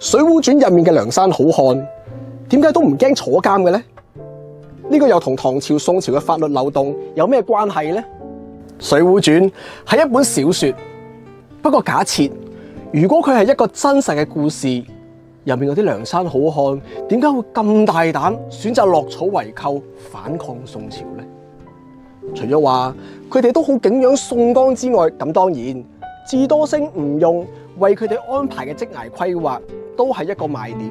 《水滸傳》入面嘅梁山好漢，點解都唔驚坐監嘅呢？呢個又同唐朝、宋朝嘅法律漏洞有咩關係呢？《水滸傳》係一本小說，不過假設如果佢係一個真實嘅故事，入面嗰啲梁山好漢點解會咁大膽選擇落草為寇反抗宋朝呢？除咗話佢哋都好敬仰宋江之外，咁當然智多星吳用為佢哋安排嘅職涯規劃都係一個賣點。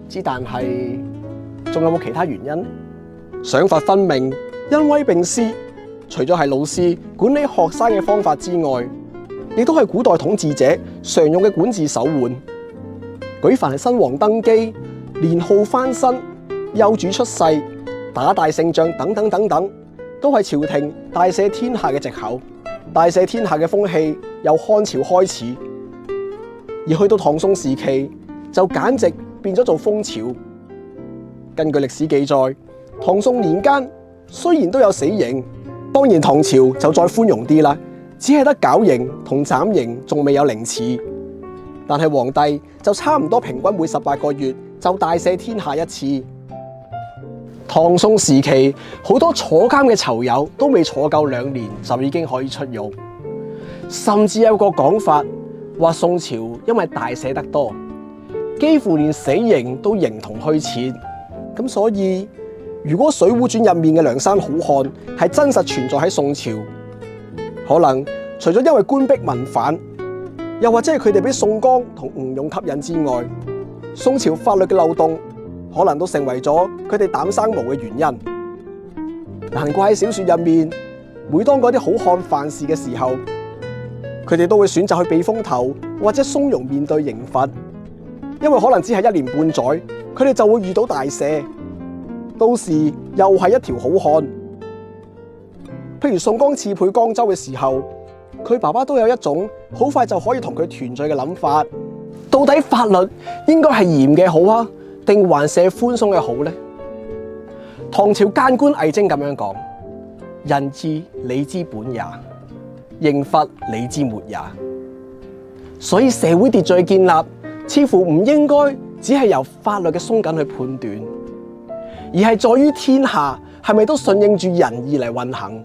之但係仲有冇其他原因呢？賞罰分明，恩威並施，除咗係老師管理學生嘅方法之外，亦都係古代統治者常用嘅管治手腕。舉凡係新王登基、年號翻身、幼主出世、打大勝仗等等等等，都係朝廷大赦天下嘅藉口。大赦天下嘅風氣由漢朝開始，而去到唐宋時期就簡直變咗做風潮。根據歷史記載，唐宋年間雖然都有死刑，當然唐朝就再寬容啲啦，只係得絞刑同斬刑，仲未有凌遲。但係皇帝就差唔多平均每18個月就大赦天下一次。唐宋時期好多坐監嘅囚友都未坐夠2年就已經可以出獄，甚至有個講法話宋朝因為大赦得多，幾乎連死刑都形同虛設。咁所以如果《水滸傳》入面嘅梁山好漢係真實存在喺宋朝，可能除咗因為官逼民反，又或者係佢哋俾宋江同吳用吸引之外，宋朝法律嘅漏洞可能都成為咗佢哋膽生毛嘅原因。難怪喺小說入面，每當嗰啲好漢犯事嘅時候，佢哋都會選擇去避風頭或者鬆容面對刑罰，因為可能只係1年半載，佢哋就會遇到大赦，到時又係一條好漢。譬如宋江刺配江州嘅時候，佢爸爸都有一種好快就可以同佢團聚嘅諗法。到底法律應該係嚴嘅好啊，定還是寬鬆嘅好呢？唐朝諫官魏徵咁樣講：人治理之本也，刑罰理之末也。所以社會秩序建立似乎唔應該只係由法律嘅鬆緊去判斷，而係在於天下係咪都順應住仁義嚟運行。